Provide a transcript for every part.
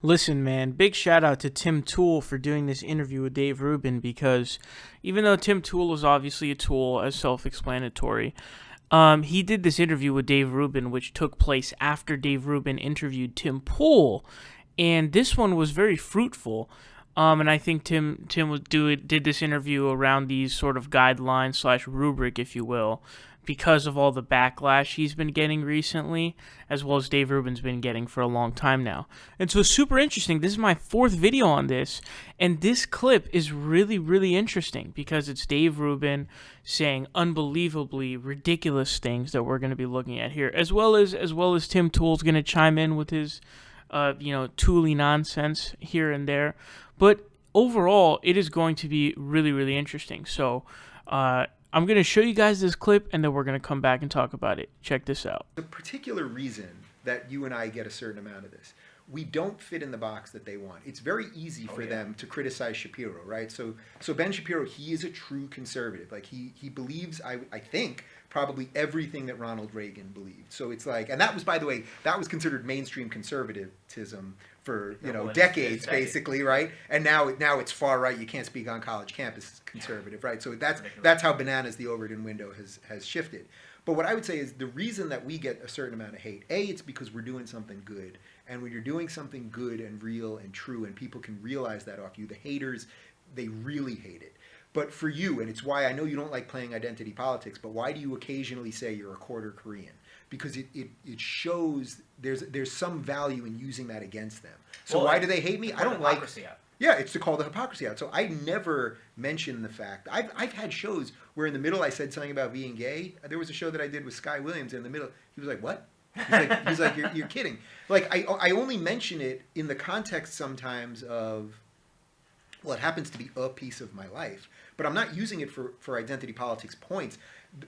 Listen, man, big shout out to Tim Toole for doing this interview with Dave Rubin because even though Tim Toole is obviously a tool, as self-explanatory, he did this interview with Dave Rubin, which took place after Dave Rubin interviewed Tim Pool, and this one was very fruitful. And I think did this interview around these sort of guidelines slash rubric, if you will, because of all the backlash he's been getting recently, as well as Dave Rubin's been getting for a long time now. And so it's super interesting. This is my fourth video on this, and this clip is really, really interesting because it's Dave Rubin saying unbelievably ridiculous things that we're going to be looking at here, as well as Tim Toole's going to chime in with his Tooley nonsense here and there. But overall, it is going to be really, really interesting. So, I'm going to show you guys this clip, and then we're going to come back and talk about it. Check this out. The particular reason that you and I get a certain amount of this, we don't fit in the box that they want. It's very easy for them to criticize Shapiro, right? So Ben Shapiro, he is a true conservative. Like he believes, I think, probably everything that Ronald Reagan believed. So it's like, and that was, by the way, that was considered mainstream conservatism for decades, basically, right? And now it's far right. You can't speak on college campus conservative, right? So that's how bananas the Overton window has shifted. But what I would say is the reason that we get a certain amount of hate, it's because we're doing something good. And when you're doing something good and real and true, and people can realize that off you, the haters, they really hate it. But for you, and it's why I know you don't like playing identity politics, but why do you occasionally say you're a quarter Korean? Because it shows there's some value in using that against them. So why do they hate me? I don't like... Yeah, it's to call the hypocrisy out. So I never mention the fact. I've had shows where in the middle I said something about being gay. There was a show that I did with Sky Williams, and in the middle he was like, "What?" He's like, you're kidding. Like I only mention it in the context sometimes of, well, it happens to be a piece of my life, but I'm not using it for identity politics points.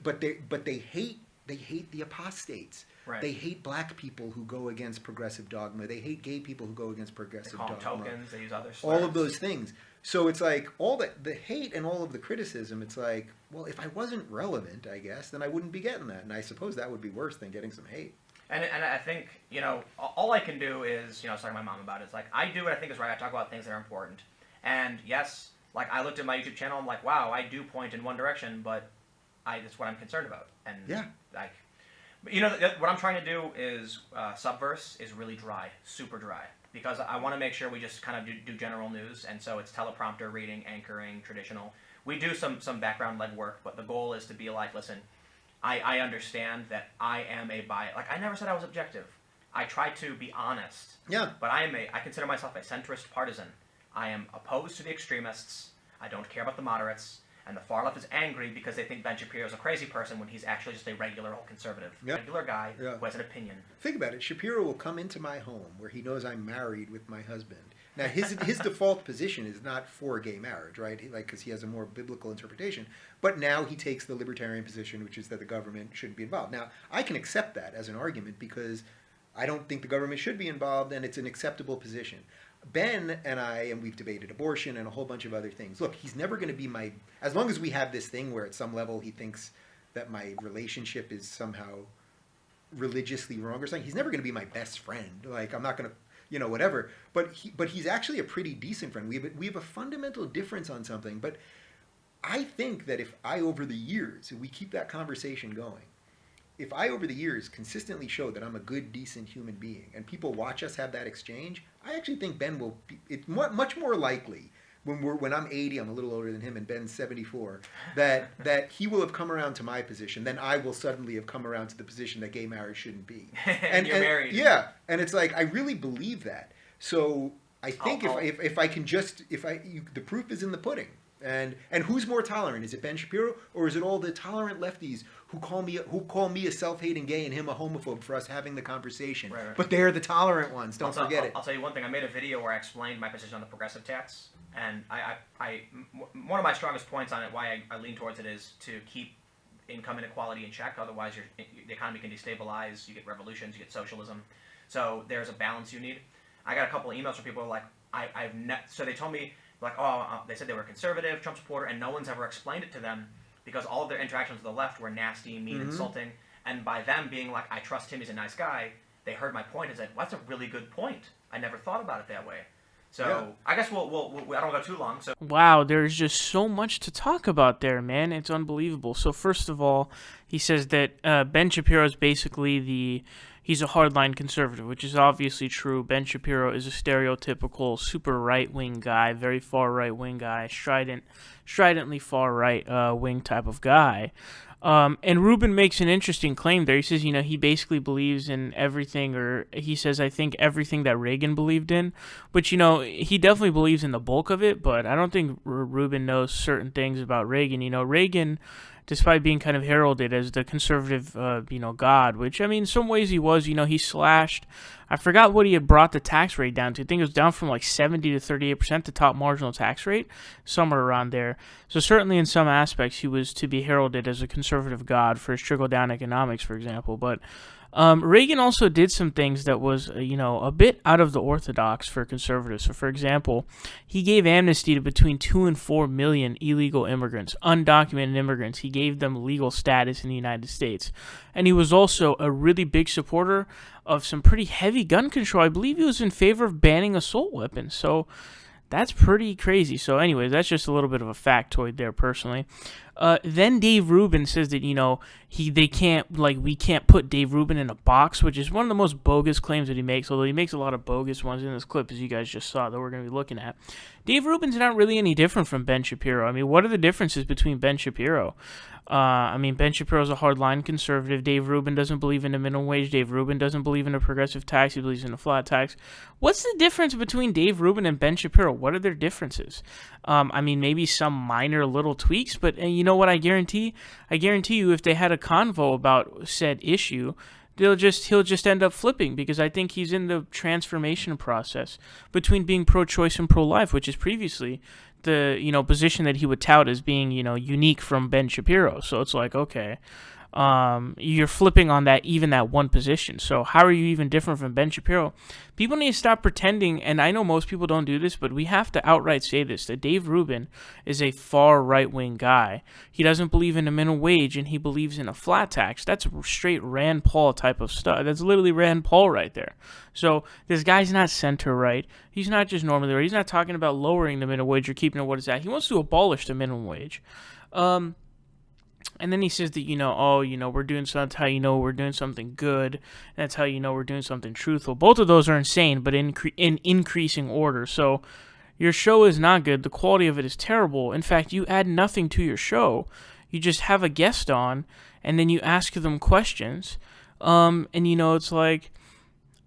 But they hate the apostates. Right. They hate black people who go against progressive dogma. They hate gay people who go against progressive dogma. They call them tokens. They use other slurs. All of those things. So it's like all the hate and all of the criticism. It's like, well, if I wasn't relevant, I guess, then I wouldn't be getting that. And I suppose that would be worse than getting some hate. And I think, all I can do is, I was talking to my mom about it. It's like, I do what I think is right. I talk about things that are important. And yes, like I looked at my YouTube channel, I'm like, wow, I do point in one direction, but that's what I'm concerned about. And yeah. What I'm trying to do is Subverse is really dry, super dry, because I want to make sure we just kind of do general news, and so it's teleprompter reading, anchoring, traditional. We do some background legwork, but the goal is to be like, listen, I understand that I am a bias. Like, I never said I was objective. I try to be honest. Yeah. But I consider myself a centrist partisan. I am opposed to the extremists. I don't care about the moderates. And the far left is angry because they think Ben Shapiro is a crazy person when he's actually just a regular old conservative. Yep. Regular guy who has an opinion. Think about it. Shapiro will come into my home where he knows I'm married with my husband. Now, his default position is not for gay marriage, right? Because he has a more biblical interpretation. But now he takes the libertarian position, which is that the government shouldn't be involved. Now, I can accept that as an argument because I don't think the government should be involved, and it's an acceptable position. Ben and we've debated abortion and a whole bunch of other things. Look, he's never going to be as long as we have this thing where at some level he thinks that my relationship is somehow religiously wrong or something, he's never going to be my best friend. Like, I'm not going to, whatever. But he's actually a pretty decent friend. We have a fundamental difference on something. But I think that if we keep that conversation going, if I, over the years, consistently show that I'm a good, decent human being, and people watch us have that exchange, I actually think Ben will be... It's much more likely when I'm 80, I'm a little older than him, and Ben's 74, that he will have come around to my position, then I will suddenly have come around to the position that gay marriage shouldn't be. And you're married. Yeah, and it's like, I really believe that. So I think if I can just... the proof is in the pudding. And who's more tolerant? Is it Ben Shapiro, or is it all the tolerant lefties who call me a self-hating gay and him a homophobe for us having the conversation? Right. But they're the tolerant ones. Don't forget it. I'll tell you one thing. I made a video where I explained my position on the progressive tax, and one of my strongest points on it, why I lean towards it, is to keep income inequality in check. Otherwise, the economy can destabilize. You get revolutions. You get socialism. So there's a balance you need. I got a couple of emails from people who are like, so they told me, like, they said they were conservative, Trump supporter, and no one's ever explained it to them because all of their interactions with the left were nasty, mean, insulting. And by them being like, I trust him, he's a nice guy, they heard my point and said, well, that's a really good point. I never thought about it that way. So Yeah. I guess we'll I don't go too long. So Wow, there's just so much to talk about there, man. It's unbelievable. So first of all, he says that Ben Shapiro is basically he's a hardline conservative, which is obviously true. Ben Shapiro is a stereotypical super right-wing guy, very far right-wing guy, stridently far right-wing type of guy. And Rubin makes an interesting claim there. He says, he basically believes in everything, or he says, I think everything that Reagan believed in. But, he definitely believes in the bulk of it, but I don't think Rubin knows certain things about Reagan. Reagan, despite being kind of heralded as the conservative, god, which, in some ways he was, he slashed, I forgot what he had brought the tax rate down to. I think it was down from like 70 to 38%, the top marginal tax rate, somewhere around there. So certainly in some aspects he was to be heralded as a conservative god for his trickle-down economics, for example. But Reagan also did some things that was, a bit out of the orthodox for conservatives. So, for example, he gave amnesty to between 2 and 4 million illegal immigrants, undocumented immigrants. He gave them legal status in the United States. And he was also a really big supporter of some pretty heavy gun control. I believe he was in favor of banning assault weapons. So that's pretty crazy. So anyways, that's just a little bit of a factoid there personally. Then Dave Rubin says that, we can't put Dave Rubin in a box, which is one of the most bogus claims that he makes, although he makes a lot of bogus ones in this clip, as you guys just saw, that we're going to be looking at. Dave Rubin's not really any different from Ben Shapiro. What are the differences between Ben Shapiro? Ben Shapiro's a hardline conservative. Dave Rubin doesn't believe in a minimum wage. Dave Rubin doesn't believe in a progressive tax. He believes in a flat tax. What's the difference between Dave Rubin and Ben Shapiro? What are their differences? Maybe some minor little tweaks, but you know what I guarantee? I guarantee you if they had a convo about said issue, he'll just end up flipping, because I think he's in the transformation process between being pro-choice and pro-life, which is previously the position that he would tout as being unique from Ben Shapiro. So it's like, okay, you're flipping on that one position. So how are you even different from Ben Shapiro? People need to stop pretending, and I know most people don't do this, but we have to outright say this, that Dave Rubin is a far right-wing guy. He doesn't believe in a minimum wage, and he believes in a flat tax. That's straight Rand Paul type of stuff. That's literally Rand Paul right there. So this guy's not center-right. He's not just normally right. He's not talking about lowering the minimum wage or keeping it what it's at. He wants to abolish the minimum wage. And then he says that, we're doing something, that's how we're doing something good, and that's how we're doing something truthful. Both of those are insane, but in increasing order. So your show is not good. The quality of it is terrible. In fact, you add nothing to your show. You just have a guest on, and then you ask them questions. It's like,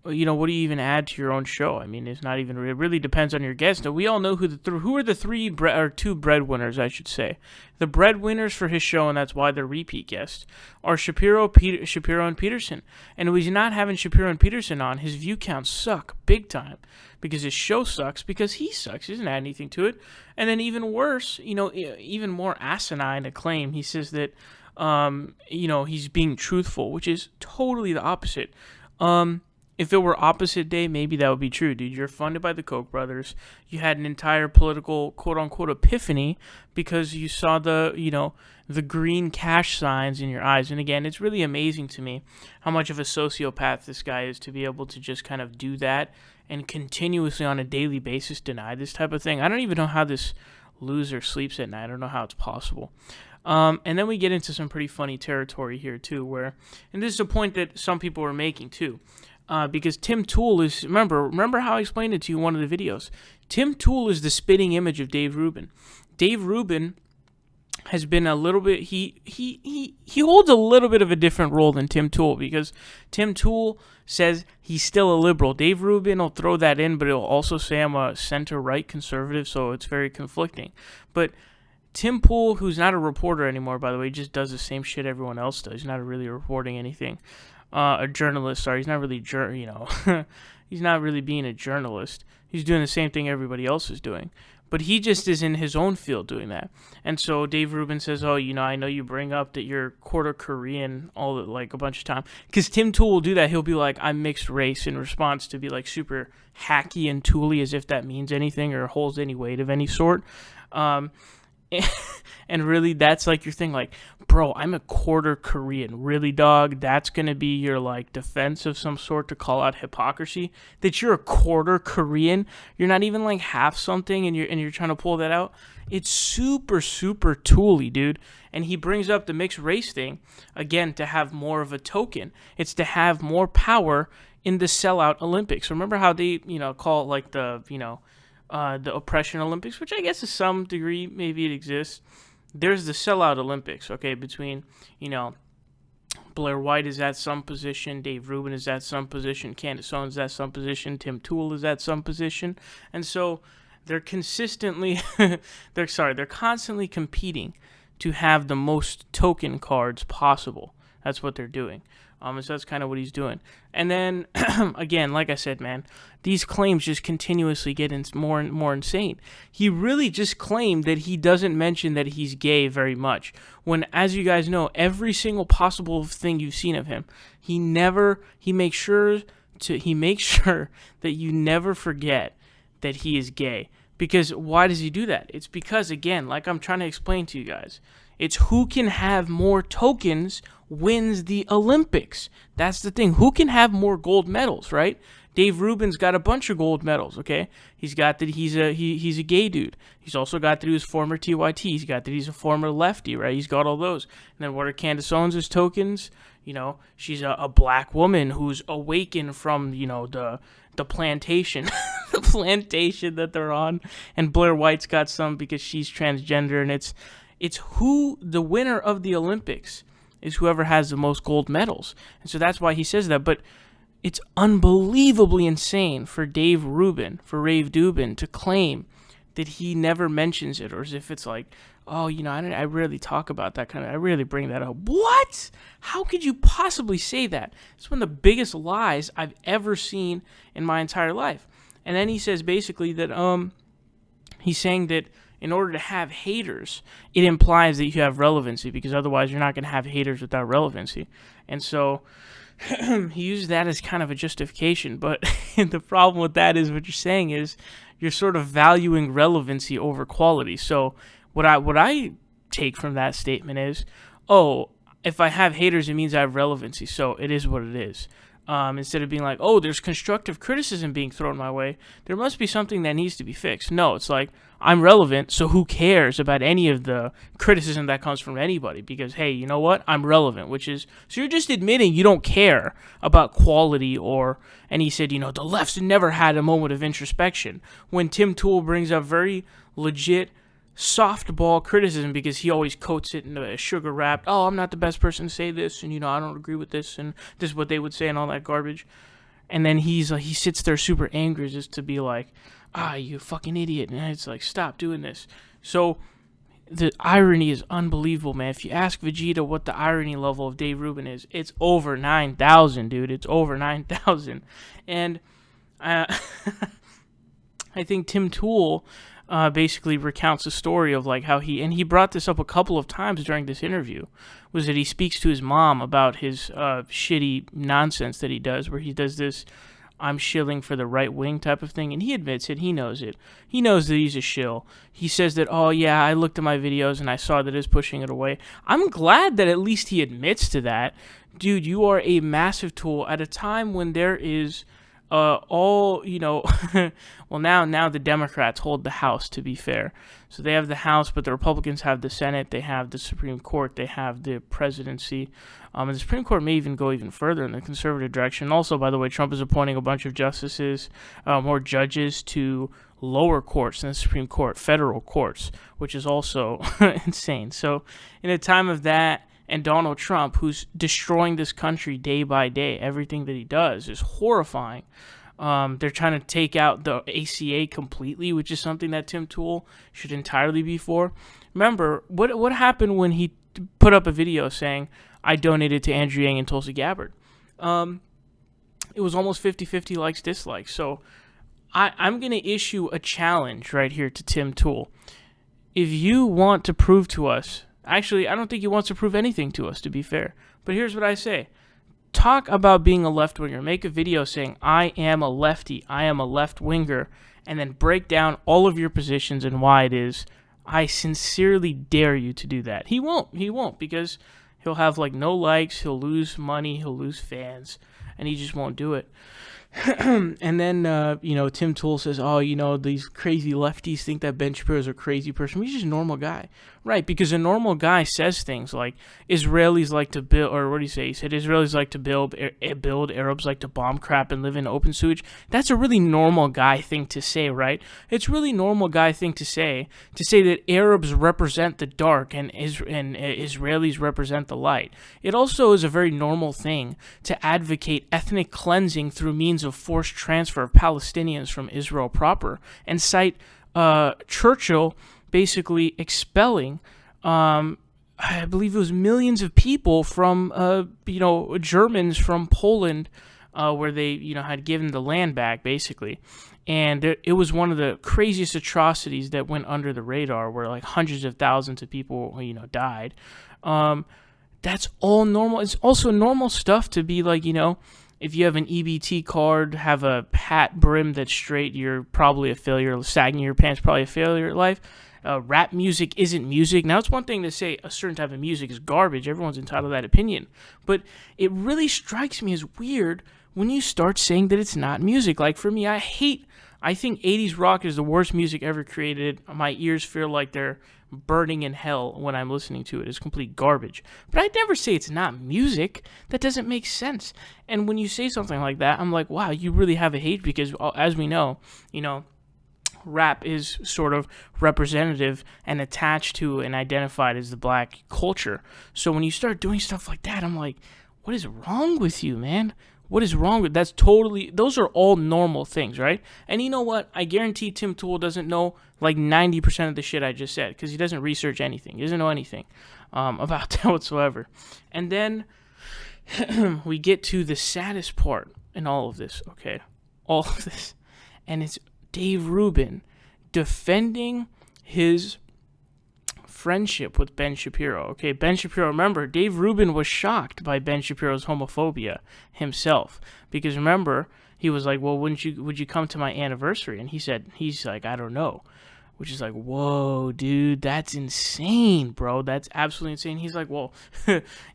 what do you even add to your own show? It's not even. It really depends on your guest. Now, we all know who are the two breadwinners, I should say. The breadwinners for his show, and that's why they're repeat guests, are Shapiro and Peterson. And when he's not having Shapiro and Peterson on, his view counts suck big time, because his show sucks because he sucks. He doesn't add anything to it. And then even worse, even more asinine a claim. He says that, he's being truthful, which is totally the opposite. If it were opposite day, maybe that would be true, dude. You're funded by the Koch brothers. You had an entire political quote-unquote epiphany because you saw the green cash signs in your eyes. And again, it's really amazing to me how much of a sociopath this guy is to be able to just kind of do that and continuously on a daily basis deny this type of thing. I don't even know how this loser sleeps at night. I don't know how it's possible. And then we get into some pretty funny territory here too, and this is a point that some people were making too. Because Tim Toole is, remember how I explained it to you in one of the videos. Tim Toole is the spitting image of Dave Rubin. Dave Rubin has been a little bit, he holds a little bit of a different role than Tim Toole, because Tim Toole says he's still a liberal. Dave Rubin will throw that in, but he'll also say I'm a center-right conservative, so it's very conflicting. But Tim Pool, who's not a reporter anymore, by the way, just does the same shit everyone else does. He's not really reporting anything. A journalist, sorry, he's not really, he's not really being a journalist. He's doing the same thing everybody else is doing. But he just is in his own field doing that. And so Dave Rubin says, I know you bring up that you're quarter Korean a bunch of time. Because Tim Toole will do that. He'll be like, I'm mixed race, in response to be like super hacky and tooly, as if that means anything or holds any weight of any sort. And really, that's like your thing. Like, bro, I'm a quarter Korean. Really, dog? That's going to be your, like, defense of some sort to call out hypocrisy? That you're a quarter Korean? You're not even, like, half something and you're trying to pull that out? It's super, super tooly, dude. And he brings up the mixed race thing, again, to have more of a token. It's to have more power in the sellout Olympics. Remember how they, call it, like, the oppression Olympics, which I guess to some degree maybe it exists. There's the sellout Olympics, okay, between, Blair White is at some position, Dave Rubin is at some position, Candace Owens is at some position, Tim Toole is at some position, and so they're consistently, they're constantly competing to have the most token cards possible. That's what they're doing. So that's kind of what he's doing. And then, again, like I said, man, these claims just continuously get more and more insane. He really just claimed that he doesn't mention that he's gay very much. When, as you guys know, every single possible thing you've seen of him, he makes sure that you never forget that he is gay. Because why does he do that? It's because, again, like I'm trying to explain to you guys, it's who can have more tokens wins the Olympics. That's the thing. Who can have more gold medals, right? Dave Rubin's got a bunch of gold medals, okay? He's got that he's a gay dude. He's also got that he was former TYT. He's got that he's a former lefty, right? He's got all those. And then what are Candace Owens' tokens? She's a black woman who's awakened from, the plantation, the plantation that they're on. And Blair White's got some because she's transgender, and it's who the winner of the Olympics is whoever has the most gold medals. And so that's why he says that. But it's unbelievably insane for Dave Rubin, for Rave Dubin, to claim that he never mentions it, or as if it's like, oh, I rarely talk about that kind of, I rarely bring that up. What? How could you possibly say that? It's one of the biggest lies I've ever seen in my entire life. And then he says basically that, he's saying that in order to have haters, it implies that you have relevancy, because otherwise you're not going to have haters without relevancy. And so he uses that as kind of a justification. But the problem with that is what you're saying is you're sort of valuing relevancy over quality. So what I take from that statement is, oh, if I have haters, it means I have relevancy. So it is what it is. Instead of being like, oh, there's constructive criticism being thrown my way, there must be something that needs to be fixed. No, it's like, I'm relevant, so who cares about any of the criticism that comes from anybody? Because, hey, you know what? I'm relevant, which is, so you're just admitting you don't care about quality and he said, the left's never had a moment of introspection. When Tim Toole brings up very legit softball criticism, because he always coats it in a sugar wrapped, oh, I'm not the best person to say this, and I don't agree with this, and this is what they would say, and all that garbage. And then he sits there super angry, just to be like, you fucking idiot, and it's like, stop doing this. So the irony is unbelievable, man. If you ask Vegeta what the irony level of Dave Rubin is, it's over 9,000, dude. It's over 9,000. And I think Tim Toole basically recounts a story of like how he brought this up a couple of times during this interview, was that he speaks to his mom about his shitty nonsense that he does, where he does this I'm shilling for the right wing type of thing, and he admits it. He knows it. He knows that he's a shill. He says that, oh yeah, I looked at my videos and I saw that it's pushing it away. I'm glad that at least he admits to that. Dude, you are a massive tool at a time when there is well, now the Democrats hold the House, to be fair. So they have the House, but the Republicans have the Senate, they have the Supreme Court, they have the presidency. And the Supreme Court may even go even further in the conservative direction. Also, by the way, Trump is appointing a bunch of justices, more judges to lower courts than the Supreme Court, federal courts, which is also insane. So in a time of that, and Donald Trump, who's destroying this country day by day, everything that he does is horrifying. They're trying to take out the ACA completely, which is something that Tim Toole should entirely be for. Remember, what happened when he put up a video saying, I donated to Andrew Yang and Tulsi Gabbard? It was almost 50-50 likes, dislikes. So I'm going to issue a challenge right here to Tim Toole. If you want to prove to us, actually, I don't think he wants to prove anything to us, to be fair. But here's what I say. Talk about being a left-winger. Make a video saying, I am a lefty, I am a left-winger, and then break down all of your positions and why it is I sincerely dare you to do that. He won't because he'll have like no likes, he'll lose money, he'll lose fans, and he just won't do it. And then, Tim Tool says, oh, these crazy lefties think that Ben Shapiro is a crazy person. He's just a normal guy. Right, because a normal guy says things like, Israelis like to build, or what do you say? He said, Israelis like to build, Arabs like to bomb crap and live in open sewage. That's a really normal guy thing to say, right? It's really normal guy thing to say that Arabs represent the dark and Israelis represent the light. It also is a very normal thing to advocate ethnic cleansing through means of forced transfer of Palestinians from Israel proper, and cite Churchill basically expelling, I believe it was millions of people from, Germans from Poland, where they, had given the land back, basically. And it was one of the craziest atrocities that went under the radar, where like hundreds of thousands of people, died. That's all normal. It's also normal stuff to be like, if you have an EBT card, have a hat brim that's straight, you're probably a failure. Sagging your pants, probably a failure at life. Rap music isn't music. Now, it's one thing to say a certain type of music is garbage. Everyone's entitled to that opinion. But it really strikes me as weird when you start saying that it's not music. Like, for me, I think 80s rock is the worst music ever created. My ears feel like they're burning in hell when I'm listening to it. It's complete garbage. But I'd never say it's not music. That doesn't make sense. And when you say something like that, I'm like, wow, you really have a hate, because as we know, rap is sort of representative and attached to and identified as the black culture. So when you start doing stuff like that, I'm like, what is wrong with you, man? What is wrong with those are all normal things, right? And you know what? I guarantee Tim Tool doesn't know like 90% of the shit I just said, because he doesn't research anything. He doesn't know anything about that whatsoever. And then we get to the saddest part in all of this, okay? All of this. And it's Dave Rubin defending his friendship with Ben Shapiro. Okay, Ben Shapiro, remember, Dave Rubin was shocked by Ben Shapiro's homophobia himself, because remember, he was like, well, would you come to my anniversary? And he's like, I don't know. Which is like, whoa, dude, that's insane, bro. That's absolutely insane. He's like, well,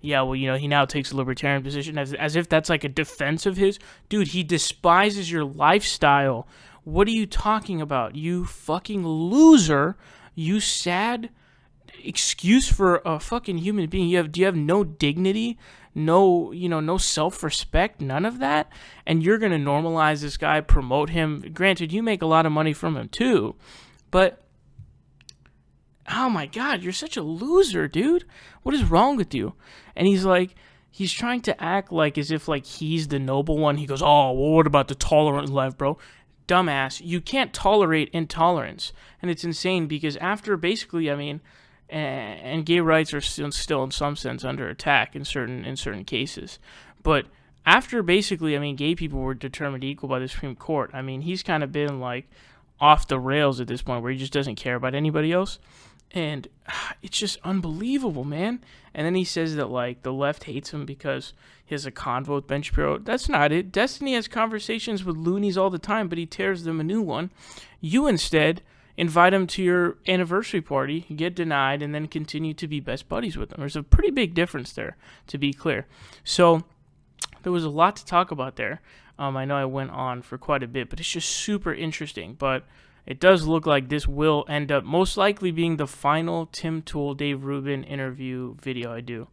yeah, well, he now takes a libertarian position, as if that's like a defense of his. Dude, he despises your lifestyle. What are you talking about? You fucking loser. You sad excuse for a fucking human being. Do you have no dignity? No, no self-respect, none of that? And you're going to normalize this guy, promote him. Granted, you make a lot of money from him too. But, oh my God, you're such a loser, dude. What is wrong with you? And he's trying to act like as if like he's the noble one. He goes, oh, well, what about the tolerant left, bro? Dumbass, you can't tolerate intolerance. And it's insane, because after basically, and gay rights are still in some sense under attack in certain cases. But after basically, gay people were determined equal by the Supreme Court, he's kind of been like off the rails at this point, where he just doesn't care about anybody else. And it's just unbelievable, man. And then he says that like the left hates him because he has a convo with Ben Shapiro. That's not it. Destiny has conversations with loonies all the time, but he tears them a new one. You instead invite him to your anniversary party, get denied, and then continue to be best buddies with him. There's a pretty big difference there, to be clear. So there was a lot to talk about there. I know I went on for quite a bit, but it's just super interesting. But it does look like this will end up most likely being the final Tim Tool, Dave Rubin interview video I do.